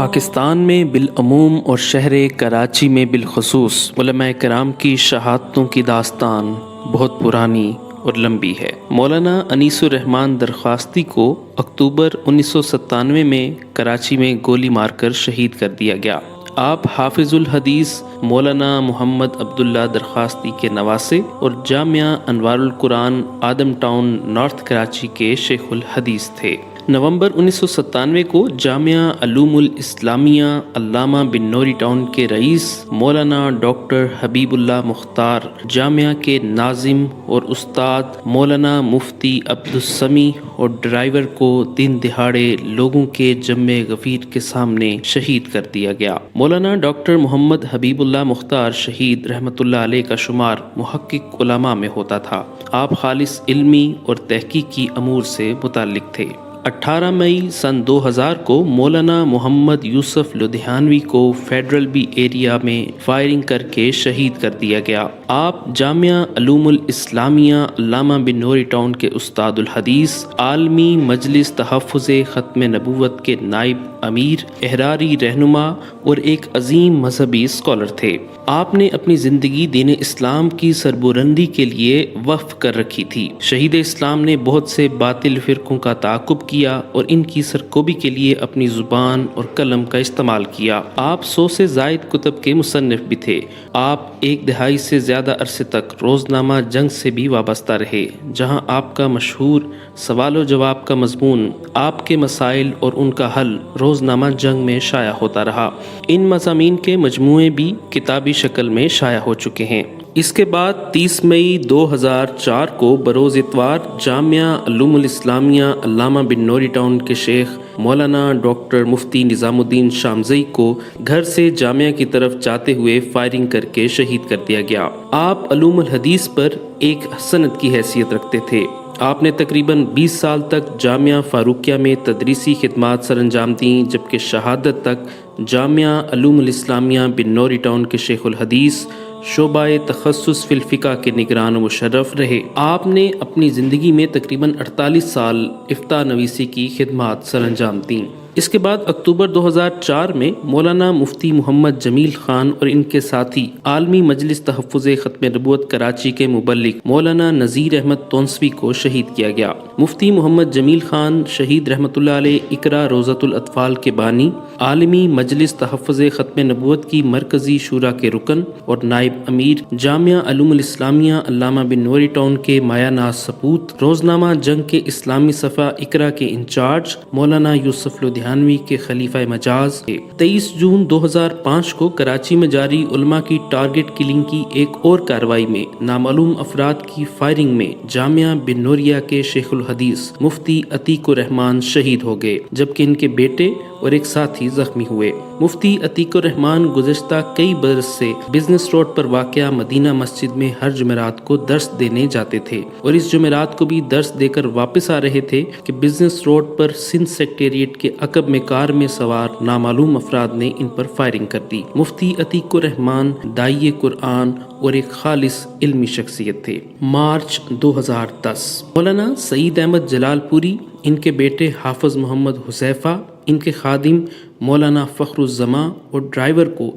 پاکستان میں بالعموم اور شہر کراچی میں بالخصوص علماء کرام کی شہادتوں کی داستان بہت پرانی اور لمبی ہے۔ مولانا انیس الرحمن درخواستی کو اکتوبر 1997 میں کراچی میں گولی مار کر شہید کر دیا گیا۔ آپ حافظ الحدیث مولانا محمد عبداللہ درخواستی کے نواسے اور جامعہ انوار القرآن آدم ٹاؤن نارتھ کراچی کے شیخ الحدیث تھے۔ نومبر 1997 کو جامعہ علوم الاسلامیہ علامہ بن نوری ٹاؤن کے رئیس مولانا ڈاکٹر حبیب اللہ مختار، جامعہ کے ناظم اور استاد مولانا مفتی عبدالسمیع اور ڈرائیور کو دن دہاڑے لوگوں کے جمع غفیر کے سامنے شہید کر دیا گیا۔ مولانا ڈاکٹر محمد حبیب اللہ مختار شہید رحمۃ اللہ علیہ کا شمار محقق علماء میں ہوتا تھا۔ آپ خالص علمی اور تحقیقی امور سے متعلق تھے۔ 18 مئی سن 2000 کو مولانا محمد یوسف لدھیانوی کو فیڈرل بی ایریا میں فائرنگ کر کے شہید کر دیا گیا۔ آپ جامعہ علوم الاسلامیہ علامہ بن نوری ٹاؤن کے استاد الحدیث، عالمی مجلس تحفظ ختم نبوت کے نائب امیر، احراری رہنما اور ایک عظیم مذہبی اسکالر تھے۔ آپ نے اپنی زندگی دین اسلام کی سربلندی کے لیے وقف کر رکھی تھی۔ شہید اسلام نے بہت سے باطل فرقوں کا تعاقب کیا اور ان کی سرکوبی کے لیے اپنی زبان اور قلم کا استعمال کیا۔ آپ 100 سے زائد کتب کے مصنف بھی تھے۔ آپ ایک دہائی سے زیادہ عرصے تک روزنامہ جنگ سے بھی وابستہ رہے، جہاں آپ کا مشہور سوال و جواب کا مضمون آپ کے مسائل اور ان کا حل روزنامہ جنگ میں شائع ہوتا رہا۔ ان مضامین کے مجموعے بھی کتابی شکل میں شائع ہو چکے ہیں۔ اس کے بعد 30 مئی 2004 کو بروز اتوار جامعہ علوم الاسلامیہ علامہ بن نوری ٹاؤن کے شیخ مولانا ڈاکٹر مفتی نظام الدین شامزئی کو گھر سے جامعہ کی طرف جاتے ہوئے فائرنگ کر کے شہید کر دیا گیا۔ آپ علوم الحدیث پر ایک سند کی حیثیت رکھتے تھے۔ آپ نے تقریباً 20 سال تک جامعہ فاروقیہ میں تدریسی خدمات سر انجام دیں، جبکہ شہادت تک جامعہ علوم الاسلامیہ بن نوری ٹاؤن کے شیخ الحدیث شعبہ تخصص فی الفقہ کے نگران و مشرف رہے۔ آپ نے اپنی زندگی میں تقریباً 48 سال افتاء نویسی کی خدمات سر انجام دیں۔ اس کے بعد اکتوبر 2004 میں مولانا مفتی محمد جمیل خان اور ان کے ساتھی عالمی مجلس تحفظ ختم نبوت کراچی کے مبلغ مولانا نذیر احمد تونسوی کو شہید کیا گیا۔ مفتی محمد جمیل خان شہید رحمۃ اللہ علیہ اقرا روضۃ الاطفال کے بانی، عالمی مجلس تحفظ ختم نبوت کی مرکزی شورا کے رکن اور نائب امیر، جامعہ علوم الاسلامیہ علامہ بن نوری ٹاؤن کے مایہ ناز سپوت، روزنامہ جنگ کے اسلامی صفحہ اقرا کے انچارج، مولانا یوسف لدھیانوی کے خلیفہ مجاز۔ 23 جون 2005 کو کراچی میں جاری علماء کی ٹارگٹ کلنگ کی ایک اور کارروائی میں نامعلوم افراد کی فائرنگ میں جامعہ بن نوریہ کے شیخ الحدیث مفتی عتیق الرحمن شہید ہو گئے، جبکہ ان کے بیٹے اور ایک ساتھی زخمی ہوئے۔ مفتی عتیق الرحمن گزشتہ کئی برس سے بزنس روڈ پر واقع مدینہ مسجد میں ہر جمعرات کو درس دینے جاتے تھے، اور اس جمعرات کو بھی درس دے کر واپس آ رہے تھے کہ بزنس روڈ پر سندھ سیکریٹریٹ کے عقب میں کار میں سوار نامعلوم افراد نے ان پر فائرنگ کر دی۔ مفتی عتیق الرحمن داعی قرآن اور ایک خالص علمی شخصیت تھے۔ مارچ 2010 مولانا سعید احمد جلال پوری، ان کے بیٹے حافظ محمد حذیفہ، ان کے خادم مولانا فخر الزماں اور ڈرائیور کو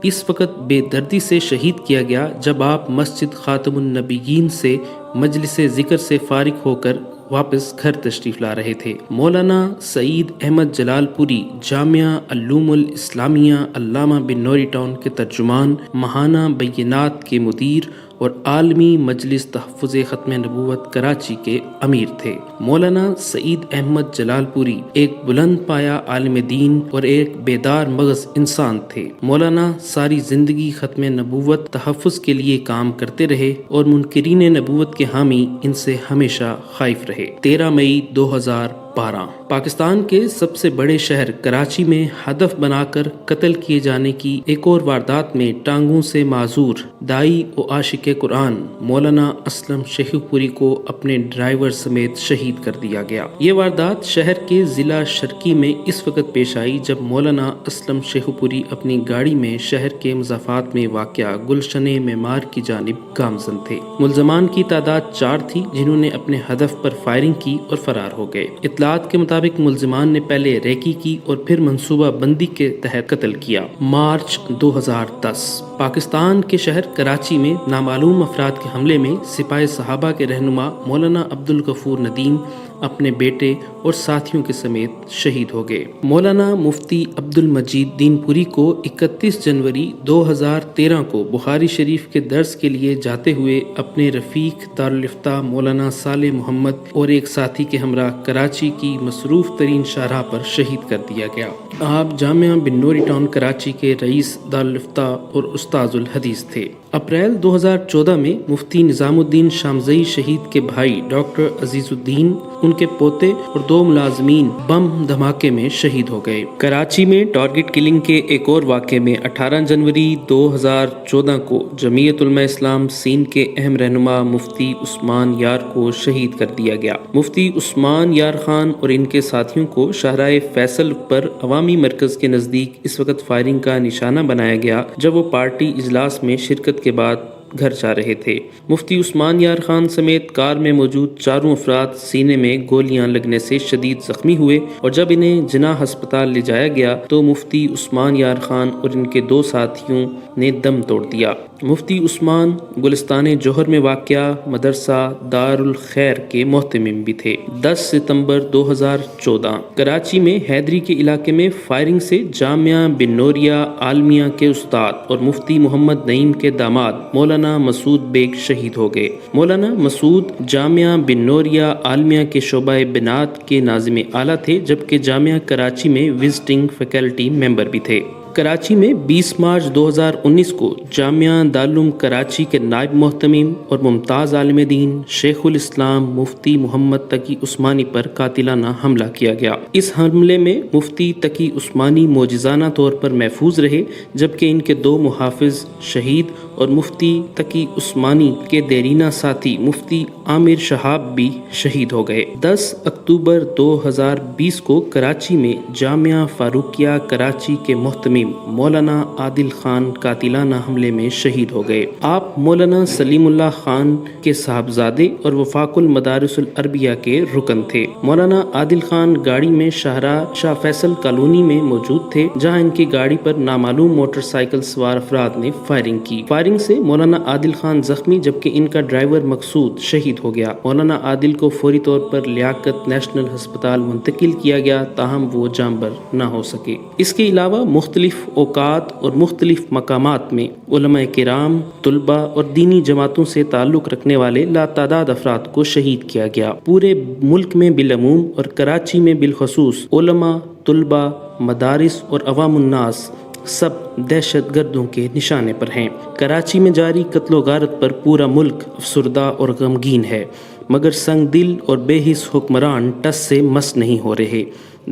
اس وقت بے دردی سے شہید کیا گیا جب آپ مسجد خاتم النبیین سے مجلس ذکر سے فارغ ہو کر واپس گھر تشریف لا رہے تھے۔ مولانا سعید احمد جلال پوری جامعہ علوم الاسلامیہ علامہ بن نوری ٹاؤن کے ترجمان، ماہانہ بینات کے مدیر اور عالمی مجلس تحفظ ختم نبوت کراچی کے امیر تھے۔ مولانا سعید احمد جلال پوری ایک بلند پایہ عالم دین اور ایک بیدار مغز انسان تھے۔ مولانا ساری زندگی ختم نبوت تحفظ کے لیے کام کرتے رہے اور منکرین نبوت کے حامی ان سے ہمیشہ خائف رہے۔ 13 مئی 2012 پاکستان کے سب سے بڑے شہر کراچی میں ہدف بنا کر قتل کیے جانے کی ایک اور واردات میں ٹانگوں سے معذور داعی و عاشق قرآن مولانا اسلم شیخو پوری کو اپنے ڈرائیور سمیت شہید کر دیا گیا۔ یہ واردات شہر کے ضلع شرقی میں اس وقت پیش آئی جب مولانا اسلم شیخو پوری اپنی گاڑی میں شہر کے مضافات میں واقع گلشن معمار کی جانب گامزن تھے۔ ملزمان کی تعداد 4 تھی، جنہوں نے اپنے ہدف پر فائرنگ کی اور فرار ہو گئے۔ اطلاع تفصیلات کے مطابق ملزمان نے پہلے ریکی کی اور پھر منصوبہ بندی کے تحت قتل کیا۔ مارچ 2010 پاکستان کے شہر کراچی میں نامعلوم افراد کے حملے میں سپاہ صحابہ کے رہنما مولانا عبدالغفور ندیم اپنے بیٹے اور ساتھیوں کے سمیت شہید ہو گئے۔ مولانا مفتی عبدالمجید دین پوری کو 31 جنوری 2013 کو بخاری شریف کے درس کے لیے جاتے ہوئے اپنے رفیق دارالفتہ مولانا صالح محمد اور ایک ساتھی کے ہمراہ کراچی کی مصروف ترین شاہراہ پر شہید کر دیا گیا۔ آپ جامعہ بن نوری ٹاؤن کراچی کے رئیس دارالفتہ اور استاذ الحدیث تھے۔ اپریل 2014 میں مفتی نظام الدین شامزئی شہید کے بھائی ڈاکٹر عزیز الدین، ان کے پوتے اور 2 ملازمین بم دھماکے میں شہید ہو گئے۔ کراچی میں ٹارگٹ کلنگ کے ایک اور واقعے میں 18 جنوری 2014 کو جمعیت علماء اسلام سندھ کے اہم رہنما مفتی عثمان یار کو شہید کر دیا گیا۔ مفتی عثمان یار خان اور ان کے ساتھیوں کو شاہراہ فیصل پر عوامی مرکز کے نزدیک اس وقت فائرنگ کا نشانہ بنایا گیا جب وہ پارٹی اجلاس میں شرکت کے بعد گھر جا رہے تھے۔ مفتی عثمان یار خان سمیت کار میں موجود 4 افراد سینے میں گولیاں لگنے سے شدید زخمی ہوئے اور جب انہیں جناح ہسپتال لے جایا گیا تو مفتی عثمان یار خان اور ان کے 2 ساتھیوں نے دم توڑ دیا۔ مفتی عثمان گلستان جوہر میں واقع مدرسہ دارالخیر کے محتمم بھی تھے۔ 10 ستمبر 2014 کراچی میں حیدری کے علاقے میں فائرنگ سے جامعہ بن نوریہ عالمیہ کے استاد اور مفتی محمد نعیم کے داماد مولانا مسعود بیگ شہید ہو گئے۔ مولانا مسعود جامعہ بن نوریہ عالمیہ کے شعبہ بنات کے ناظم اعلیٰ تھے، جبکہ جامعہ کراچی میں وزٹنگ فیکلٹی ممبر بھی تھے۔ کراچی میں 20 مارچ 2019 کو جامعہ دارالعلوم کراچی کے نائب محتمم اور ممتاز عالم دین شیخ الاسلام مفتی محمد تقی عثمانی پر قاتلانہ حملہ کیا گیا۔ اس حملے میں مفتی تقی عثمانی معجزانہ طور پر محفوظ رہے، جبکہ ان کے 2 محافظ شہید اور مفتی تقی عثمانی کے دیرینہ ساتھی مفتی عامر شہاب بھی شہید ہو گئے۔ 10 اکتوبر 2020 کو کراچی میں جامعہ فاروقیہ کراچی کے محتمم مولانا عادل خان قاتلانہ حملے میں شہید ہو گئے۔ آپ مولانا سلیم اللہ خان کے صاحبزادے اور وفاق المدارس العربیہ کے رکن تھے۔ مولانا عادل خان گاڑی میں شاہراہ شاہ فیصل کالونی میں موجود تھے، جہاں ان کی گاڑی پر نامعلوم موٹر سائیکل سوار افراد نے فائرنگ کی۔ فائرنگ سے مولانا عادل خان زخمی جبکہ ان کا ڈرائیور مقصود شہید ہو گیا۔ مولانا عادل کو فوری طور پر لیاقت نیشنل ہسپتال منتقل کیا گیا، تاہم وہ جاں بر نہ ہو سکے۔ اس کے علاوہ مختلف اوقات اور مختلف مقامات میں علماء کرام، طلباء اور دینی جماعتوں سے تعلق رکھنے والے لاتعداد افراد کو شہید کیا گیا۔ پورے ملک میں بالعموم اور کراچی میں بالخصوص علماء، طلباء، مدارس اور عوام الناس سب دہشت گردوں کے نشانے پر ہیں۔ کراچی میں جاری قتل و غارت پر پورا ملک افسردہ اور غمگین ہے، مگر سنگ دل اور بے حس حکمران ٹس سے مس نہیں ہو رہے۔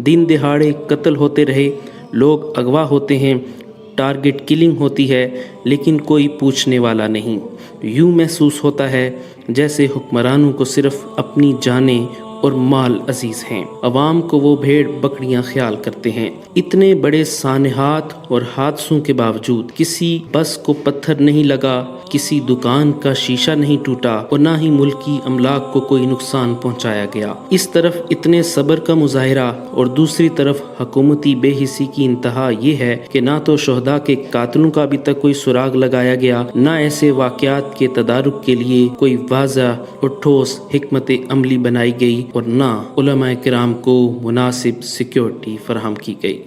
دن دہاڑے قتل ہوتے رہے، لوگ اغوا ہوتے ہیں، ٹارگٹ کلنگ ہوتی ہے، لیکن کوئی پوچھنے والا نہیں۔ یوں محسوس ہوتا ہے جیسے حکمرانوں کو صرف اپنی جانیں اور مال عزیز ہیں، عوام کو وہ بھیڑ بکریاں خیال کرتے ہیں۔ اتنے بڑے سانحات اور حادثوں کے باوجود کسی بس کو پتھر نہیں لگا، کسی دکان کا شیشہ نہیں ٹوٹا اور نہ ہی ملکی املاک کو کوئی نقصان پہنچایا گیا۔ اس طرف اتنے صبر کا مظاہرہ اور دوسری طرف حکومتی بے حسی کی انتہا یہ ہے کہ نہ تو شہداء کے قاتلوں کا ابھی تک کوئی سراغ لگایا گیا، نہ ایسے واقعات کے تدارک کے لیے کوئی واضح اور ٹھوس حکمت عملی بنائی گئی اور نہ علماء کرام کو مناسب سیکیورٹی فراہم کی گئی۔